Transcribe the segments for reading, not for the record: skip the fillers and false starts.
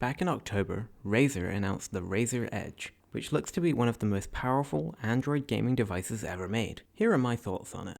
Back in October, Razer announced the Razer Edge, which looks to be one of the most powerful Android gaming devices ever made. Here are my thoughts on it.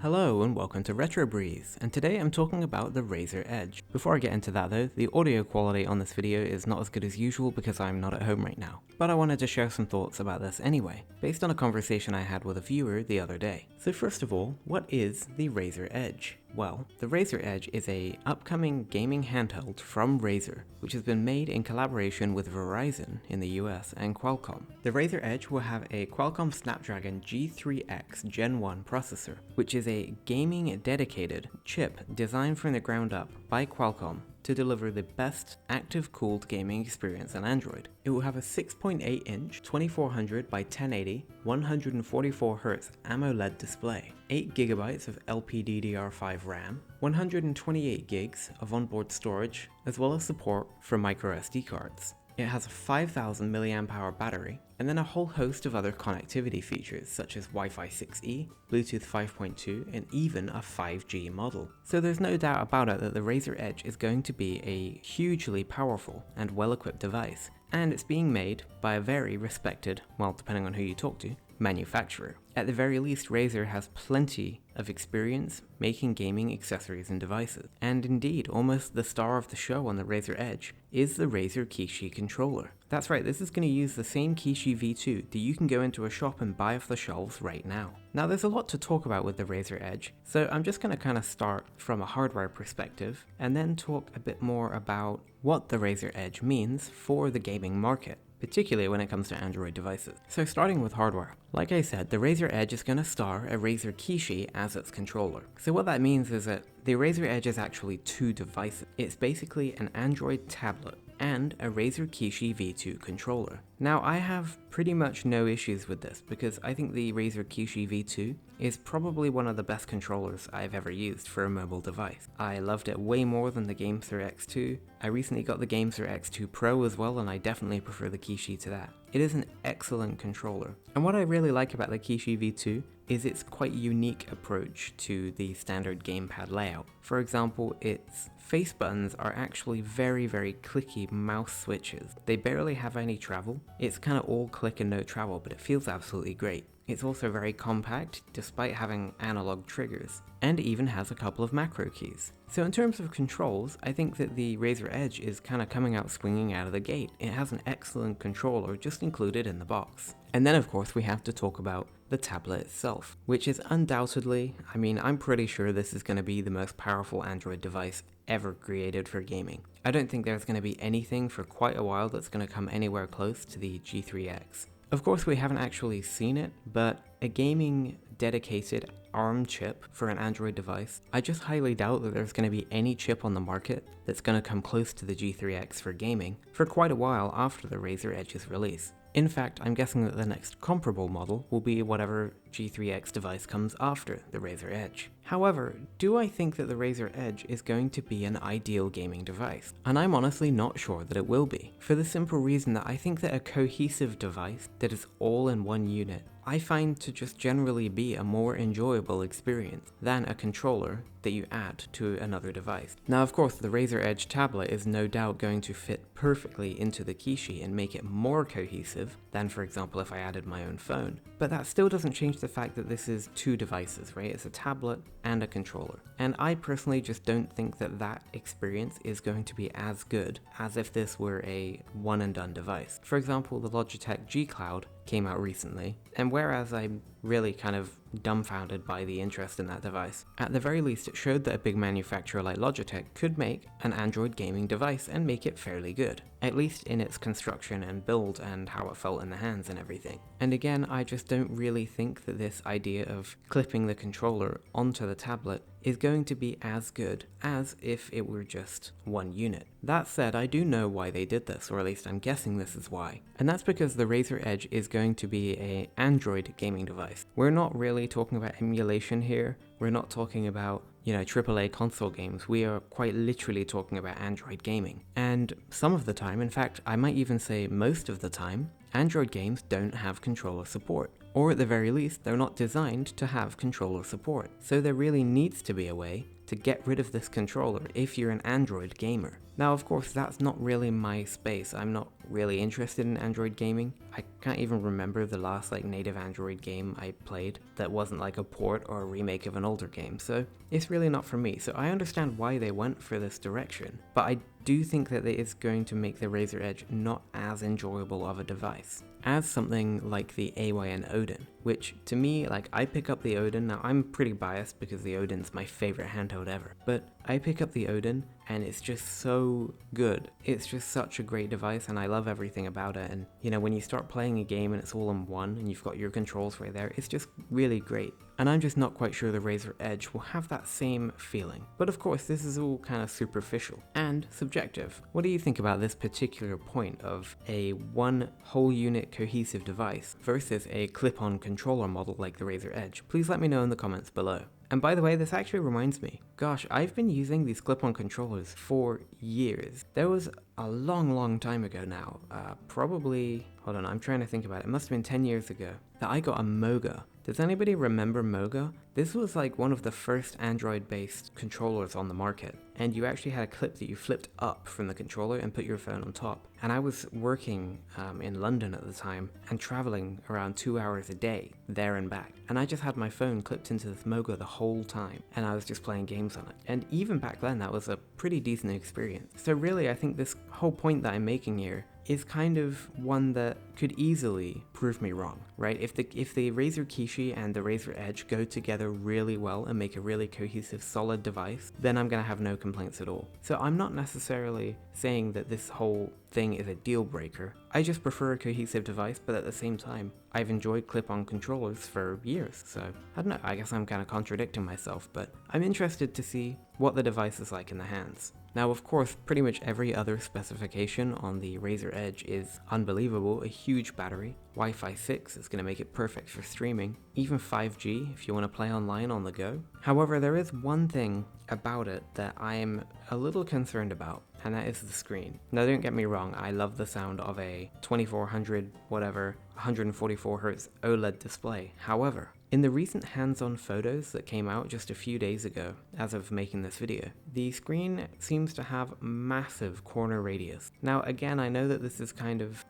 Hello and welcome to Retro Breeze, and today I'm talking about the Razer Edge. Before I get into that though, the audio quality on this video is not as good as usual because I'm not at home right now. But I wanted to share some thoughts about this anyway, based on a conversation I had with a viewer the other day. So first of all, what is the Razer Edge? Well, the Razer Edge is an upcoming gaming handheld from Razer, which has been made in collaboration with Verizon in the US and Qualcomm. The Razer Edge will have a Qualcomm Snapdragon G3X Gen 1 processor, which is a gaming dedicated chip designed from the ground up by Qualcomm to deliver the best active-cooled gaming experience on Android. It will have a 6.8-inch 2400 by 1080 144Hz AMOLED display, 8GB of LPDDR5 RAM, 128 gigs of onboard storage, as well as support for microSD cards. It has a 5000 mAh battery, and then a whole host of other connectivity features such as Wi-Fi 6E, Bluetooth 5.2, and even a 5G model. So there's no doubt about it that the Razer Edge is going to be a hugely powerful and well-equipped device, and it's being made by a very respected, well, depending on who you talk to, manufacturer. At the very least, Razer has plenty of experience making gaming accessories and devices. And indeed, almost the star of the show on the Razer Edge is the Razer Kishi controller. That's right, this is going to use the same Kishi V2 that you can go into a shop and buy off the shelves right now. Now there's a lot to talk about with the Razer Edge, so I'm just going to kind of start from a hardware perspective and then talk a bit more about what the Razer Edge means for the gaming market, particularly when it comes to Android devices. So starting with hardware, like I said, the Razer Edge is going to star a Razer Kishi as its controller. So what that means is that the Razer Edge is actually two devices. It's basically an Android tablet and a Razer Kishi V2 controller. Now I have pretty much no issues with this because I think the Razer Kishi V2 is probably one of the best controllers I've ever used for a mobile device. I loved it way more than the Gameser X2. I recently got the Gameser X2 Pro as well, and I definitely prefer the Kishi to that. It is an excellent controller. And what I really like about the Kishi V2 is its quite unique approach to the standard gamepad layout. For example, its face buttons are actually very clicky mouse switches. They barely have any travel. It's kind of all click and no travel, but it feels absolutely great. It's also very compact, despite having analog triggers, and even has a couple of macro keys. So in terms of controls, I think that the Razer Edge is kind of coming out swinging out of the gate. It has an excellent controller just included in the box. And then of course we have to talk about the tablet itself, which is undoubtedly, I'm pretty sure this is going to be the most powerful Android device ever created for gaming. I don't think there's going to be anything for quite a while that's going to come anywhere close to the G3X. Of course, we haven't actually seen it, but a gaming dedicated ARM chip for an Android device, I just highly doubt that there's going to be any chip on the market that's going to come close to the G3X for gaming for quite a while after the Razer Edge's release. In fact, I'm guessing that the next comparable model will be whatever G3X device comes after the Razer Edge. However, do I think that the Razer Edge is going to be an ideal gaming device? And I'm honestly not sure that it will be, for the simple reason that I think that a cohesive device that is all in one unit I find to just generally be a more enjoyable experience than a controller that you add to another device. Now of course the Razer Edge tablet is no doubt going to fit perfectly into the Kishi and make it more cohesive than, for example, if I added my own phone. But that still doesn't change the fact that this is two devices, right? It's a tablet and a controller. And I personally just don't think that that experience is going to be as good as if this were a one and done device. For example, the Logitech G Cloud came out recently, and whereas I'm really kind of dumbfounded by the interest in that device, at the very least it showed that a big manufacturer like Logitech could make an Android gaming device and make it fairly good, at least in its construction and build and how it felt in the hands and everything. And again, I just don't really think that this idea of clipping the controller onto the tablet is going to be as good as if it were just one unit. That said, I do know why they did this, or at least I'm guessing this is why. And that's because the Razer Edge is going to be an Android gaming device. We're not really talking about emulation here. We're not talking about, AAA console games. We are quite literally talking about Android gaming. And some of the time, in fact, I might even say most of the time, Android games don't have controller support. or at the very least, they're not designed to have controller support. So there really needs to be a way to get rid of this controller if you're an Android gamer. Now, of course, that's not really my space. I'm not really interested in Android gaming. I can't even remember the last native Android game I played that wasn't like a port or a remake of an older game, so it's really not for me. So I understand why they went for this direction, but I do think that it is going to make the Razer Edge not as enjoyable of a device as something like the AYN Odin, which to me, I pick up the Odin. Now I'm pretty biased because the Odin's my favorite handheld ever, but I pick up the Odin and it's just so good. It's just such a great device and I love everything about it. And you know, when you start playing a game and it's all in one and you've got your controls right there, it's just really great. And I'm just not quite sure the Razer Edge will have that same feeling. But of course, this is all kind of superficial and subjective. What do you think about this particular point of a one whole unit cohesive device versus a clip-on controller model like the Razer Edge? Please let me know in the comments below. And by the way, this actually reminds me, gosh, I've been using these clip-on controllers for years. There was a long time ago now, probably, hold on, I'm trying to think about it, it must have been 10 years ago, that I got a Moga. Does anybody remember Moga? This was one of the first Android-based controllers on the market, and you actually had a clip that you flipped up from the controller and put your phone on top. And I was working in London at the time and traveling around 2 hours a day, there and back. And I just had my phone clipped into this Moga the whole time, and I was just playing games on it. And even back then, that was a pretty decent experience. So really, I think this whole point that I'm making here is kind of one that could easily prove me wrong, right? If the Razer Kishi and the Razer Edge go together really well and make a really cohesive, solid device, then I'm gonna have no complaints at all. So I'm not necessarily saying that this whole thing is a deal breaker. I just prefer a cohesive device, but at the same time, I've enjoyed clip-on controllers for years, so I don't know, I guess I'm kind of contradicting myself, but I'm interested to see what the device is like in the hands. Now, of course, pretty much every other specification on the Razer Edge is unbelievable. A huge battery, Wi-Fi 6 is going to make it perfect for streaming, even 5G if you want to play online on the go. However, there is one thing about it that I'm a little concerned about, and that is the screen. Now, don't get me wrong, I love the sound of a 2400 whatever 144Hz OLED display. However, in the recent hands-on photos that came out just a few days ago, as of making this video, the screen seems to have massive corner radius. Now again, I know that this is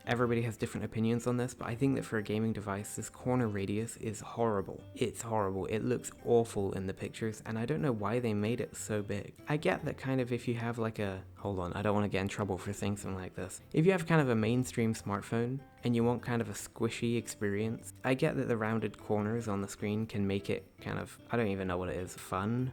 everybody has different opinions on this, but I think that for a gaming device, this corner radius is horrible. It's horrible. It looks awful in the pictures, and I don't know why they made it so big. I get that if you have hold on, I don't want to get in trouble for saying something like this. If you have a mainstream smartphone, and you want a squishy experience, I get that the rounded corners on the screen can make it I don't even know what it is, fun,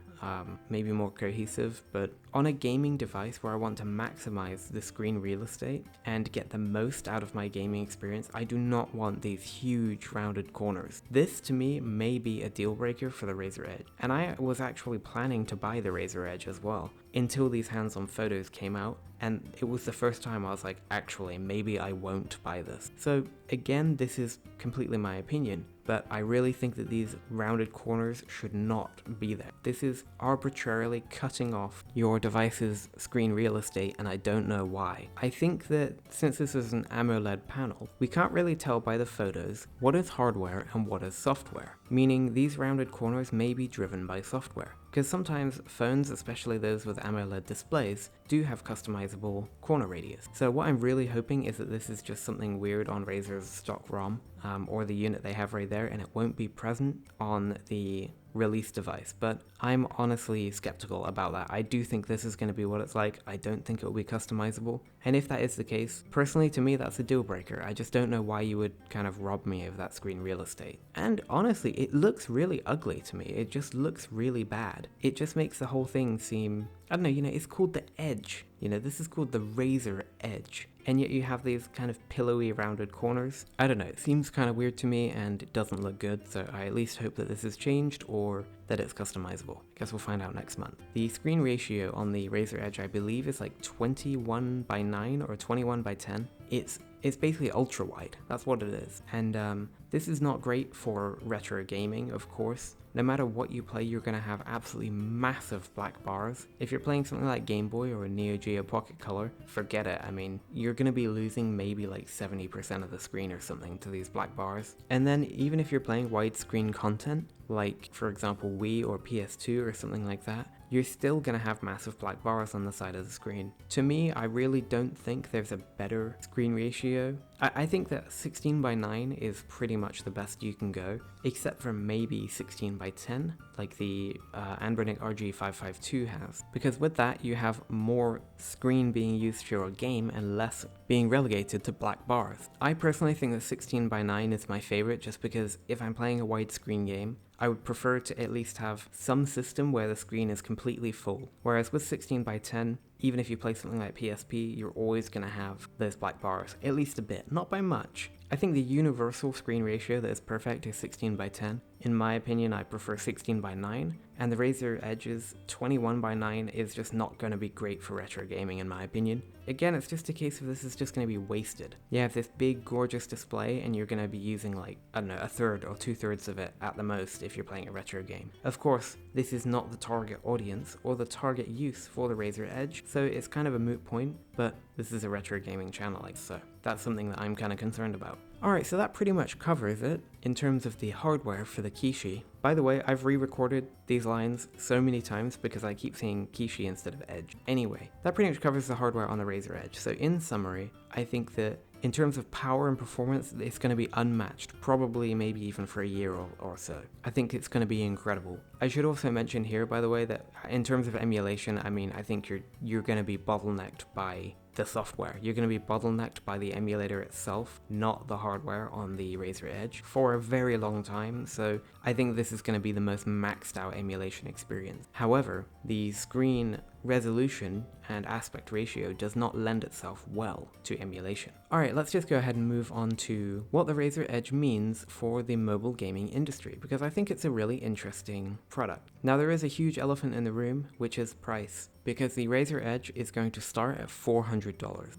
maybe more cohesive, but on a gaming device where I want to maximize the screen real estate and get the most out of my gaming experience, I do not want these huge rounded corners. This to me may be a deal breaker for the Razer Edge, and I was actually planning to buy the Razer Edge as well, until these hands-on photos came out, and it was the first time I was like, actually, maybe I won't buy this. So again, this is completely my opinion, but I really think that these rounded corners should not be there. This is arbitrarily cutting off your device's screen real estate, and I don't know why. I think that since this is an AMOLED panel, we can't really tell by the photos what is hardware and what is software, meaning these rounded corners may be driven by software. Because sometimes phones, especially those with AMOLED displays, do have customizable corner radius. So what I'm really hoping is that this is just something weird on Razer's stock ROM, or the unit they have right there, and it won't be present on the release device, but I'm honestly skeptical about that. I do think this is going to be what it's like. I don't think it will be customizable, and if that is the case, personally to me that's a deal breaker. I just don't know why you would rob me of that screen real estate. And honestly, it looks really ugly to me. It just looks really bad. It just makes the whole thing seem, I don't know, it's called the Edge. This is called the Razer Edge, and yet you have these pillowy rounded corners. I don't know, it seems weird to me and it doesn't look good, so I at least hope that this is changed or that it's customizable. Guess we'll find out next month. The screen ratio on the Razer Edge, I believe, is 21:9 or 21:10. It's basically ultra wide, that's what it is. And This is not great for retro gaming, of course. No matter what you play, you're going to have absolutely massive black bars. If you're playing something like Game Boy or a Neo Geo Pocket Color, forget it. I mean, you're going to be losing maybe like 70% of the screen or something to these black bars. And then even if you're playing widescreen content, like for example Wii or PS2 or something like that, you're still going to have massive black bars on the side of the screen. To me, I really don't think there's a better screen ratio. I think that 16 by 9 is pretty much the best you can go, except for maybe 16 by 10, like the Anbernic RG552 has. Because with that, you have more screen being used for your game and less being relegated to black bars. I personally think that 16 by 9 is my favorite, just because if I'm playing a widescreen game, I would prefer to at least have some system where the screen is completely full. Whereas with 16 by 10, even if you play something like PSP, you're always going to have those black bars, at least a bit, not by much. I think the universal screen ratio that is perfect is 16 by 10. In my opinion, I prefer 16 by 9, and the Razer Edge's 21 by 9 is just not going to be great for retro gaming in my opinion. Again, it's just a case of this is just going to be wasted. You have this big gorgeous display and you're going to be using like, I don't know, a third or 2/3 of it at the most if you're playing a retro game. Of course, this is not the target audience or the target use for the Razer Edge, so it's kind of a moot point, but this is a retro gaming channel, so that's something that I'm kind of concerned about. Alright, so that pretty much covers it in terms of the hardware for the Kishi. By the way, I've re-recorded these lines so many times because I keep saying Kishi instead of Edge. Anyway, that pretty much covers the hardware on the Razer Edge. So in summary, I think that in terms of power and performance, it's going to be unmatched, probably maybe even for a year or so. I think it's going to be incredible. I should also mention here, by the way, that in terms of emulation, I mean, I think you're going to be bottlenecked by the software. You're going to be bottlenecked by the emulator itself, not the hardware on the Razer Edge, for a very long time, so I think this is going to be the most maxed out emulation experience. However, the screen resolution and aspect ratio does not lend itself well to emulation. Alright, let's just go ahead and move on to what the Razer Edge means for the mobile gaming industry, because I think it's a really interesting product. Now there is a huge elephant in the room, which is price, because the Razer Edge is going to start at $400.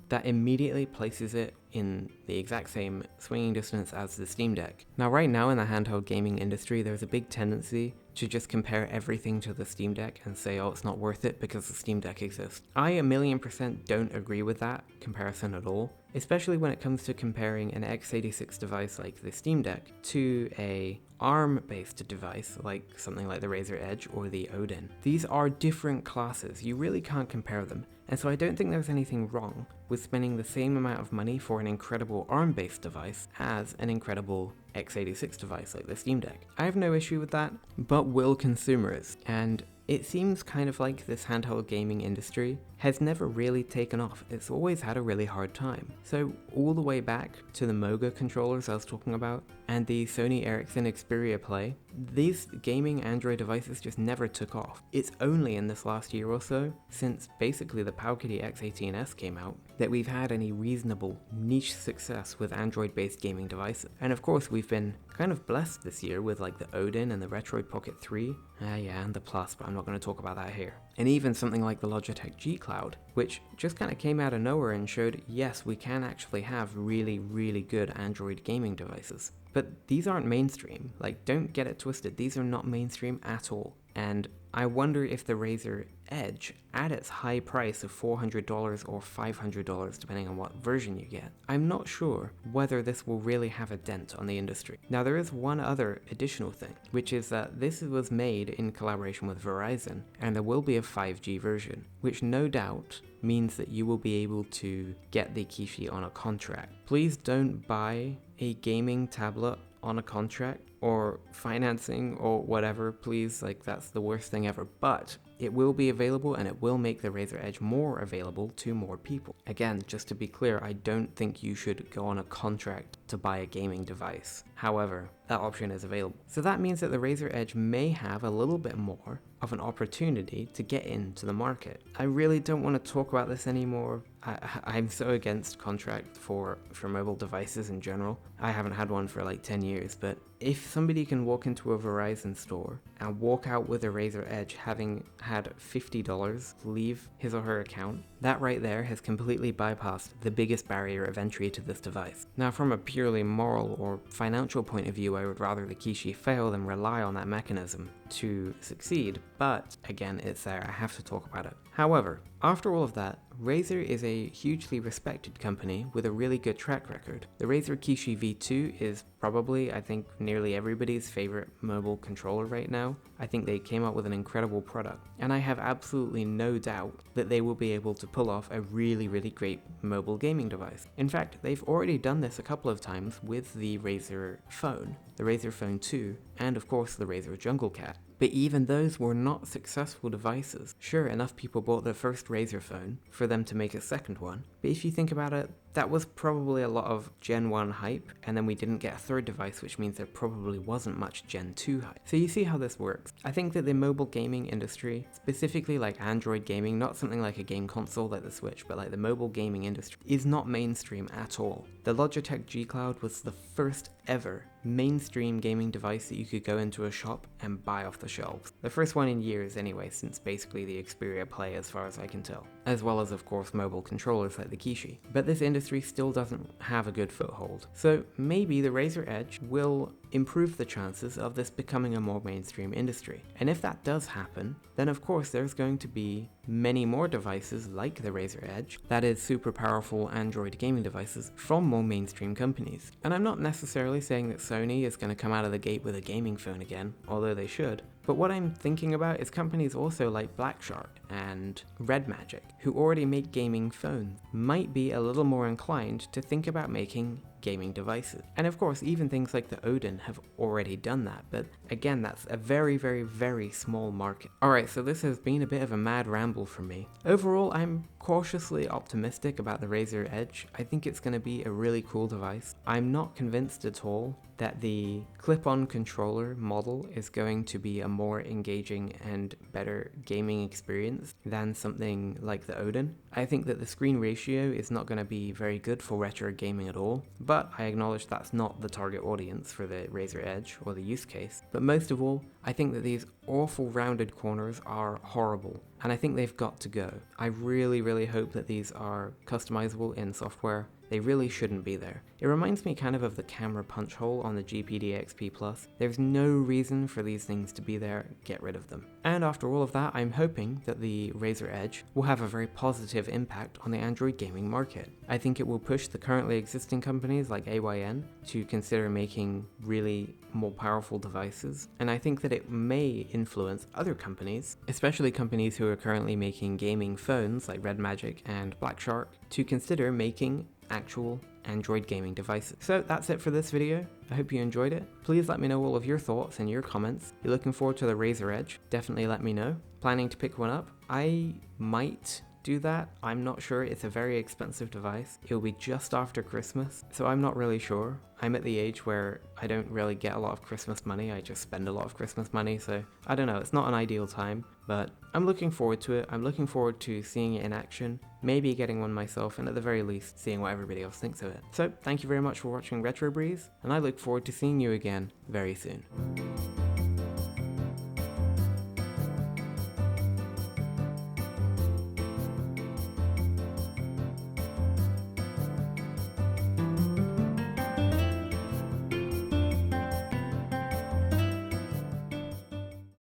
That immediately places it in the exact same swinging distance as the Steam Deck. Now right now in the handheld gaming industry, there's a big tendency to just compare everything to the Steam Deck and say, oh, it's not worth it because the Steam Deck exists. I 1,000,000% don't agree with that comparison at all, especially when it comes to comparing an x86 device like the Steam Deck to a ARM-based device like something like the Razer Edge or the Odin. These are different classes, you really can't compare them, and so I don't think there's anything wrong with spending the same amount of money for an incredible ARM-based device as an incredible x86 device like the Steam Deck. I have no issue with that, but will consumers? And it seems kind of like this handheld gaming industry has never really taken off. It's always had a really hard time. So all the way back to the Moga controllers I was talking about and the Sony Ericsson Xperia Play, these gaming Android devices just never took off. It's only in this last year or so, since basically the Powkiddy X18S came out, that we've had any reasonable niche success with Android-based gaming devices. And of course we've been kind of blessed this year with like the Odin and the Retroid Pocket 3, and the Plus, but I'm not going to talk about that here. And even something like the Logitech G Cloud, which just kind of came out of nowhere and showed, yes, we can actually have really, really good Android gaming devices. But these aren't mainstream, like don't get it twisted, these are not mainstream at all. And I wonder if the Razer Edge, at its high price of $400 or $500 depending on what version you get, I'm not sure whether this will really have a dent on the industry. Now there is one other additional thing, which is that this was made in collaboration with Verizon, and there will be a 5G version, which no doubt means that you will be able to get the Kishi on a contract. Please don't buy a gaming tablet on a contract or financing or whatever, please, like that's the worst thing ever, but it will be available and it will make the Razer Edge more available to more people. Again, just to be clear, I don't think you should go on a contract to buy a gaming device. However, that option is available. So that means that the Razer Edge may have a little bit more of an opportunity to get into the market. I really don't want to talk about this anymore. I'm so against contract for mobile devices in general. I haven't had one for like 10 years, but if somebody can walk into a Verizon store and walk out with a Razer Edge having had $50 leave his or her account, that right there has completely bypassed the biggest barrier of entry to this device. Now, from a purely moral or financial point of view, I would rather the Kishi fail than rely on that mechanism to succeed, but again, it's there, I have to talk about it. However, after all of that, Razer is a hugely respected company with a really good track record. The Razer Kishi V2 is probably, I think, nearly everybody's favorite mobile controller right now. I think they came up with an incredible product, and I have absolutely no doubt that they will be able to pull off a really great mobile gaming device. In fact, they've already done this a couple of times with the Razer phone, the Razer Phone 2, and of course the Razer Jungle Cat. But even those were not successful devices. Sure, enough people bought their first Razer phone for them to make a second one, but if you think about it, that was probably a lot of Gen 1 hype, and then we didn't get a third device, which means there probably wasn't much Gen 2 hype. So you see how this works. I think that the mobile gaming industry, specifically like Android gaming, not something like a game console like the Switch, but like the mobile gaming industry, is not mainstream at all. The Logitech G Cloud was the first ever mainstream gaming device that you could go into a shop and buy off the shelves. The first one in years anyway, since basically the Xperia Play as far as I can tell. As well as of course mobile controllers like the Kishi. But this industry still doesn't have a good foothold. So maybe the Razer Edge will improve the chances of this becoming a more mainstream industry. And if that does happen, then of course there's going to be many more devices like the Razer Edge, that is super powerful Android gaming devices, from more mainstream companies. And I'm not necessarily saying that Sony is going to come out of the gate with a gaming phone again, although they should. But what I'm thinking about is companies also like Black Shark and Red Magic, who already make gaming phones, might be a little more inclined to think about making gaming devices. And of course, even things like the Odin have already done that, but again, that's a very small market. Alright, so this has been a bit of a mad ramble from me. Overall, I'm cautiously optimistic about the Razer Edge. I think it's going to be a really cool device. I'm not convinced at all that the clip-on controller model is going to be a more engaging and better gaming experience than something like the Odin. I think that the screen ratio is not going to be very good for retro gaming at all, but I acknowledge that's not the target audience for the Razer Edge or the use case. But most of all, I think that these awful rounded corners are horrible, and I think they've got to go. I really hope that these are customizable in software. They really shouldn't be there. It reminds me kind of the camera punch hole on the GPD XP Plus. There's no reason for these things to be there, get rid of them. And after all of that, I'm hoping that the Razer Edge will have a very positive impact on the Android gaming market. I think it will push the currently existing companies like AYN to consider making really more powerful devices, and I think that it may influence other companies, especially companies who are currently making gaming phones like Red Magic and Black Shark, to consider making actual Android gaming devices. So that's it for this video. I hope you enjoyed it. Please let me know all of your thoughts and your comments. You're looking forward to the Razer Edge? Definitely let me know. Planning to pick one up? I might do that. I'm not sure. It's a very expensive device. It'll be just after Christmas, so I'm not really sure. I'm at the age where I don't really get a lot of Christmas money. I just spend a lot of Christmas money, so I don't know. It's not an ideal time, but I'm looking forward to it. I'm looking forward to seeing it in action, maybe getting one myself, and at the very least, seeing what everybody else thinks of it. So thank you very much for watching Retro Breeze, and I look forward to seeing you again very soon.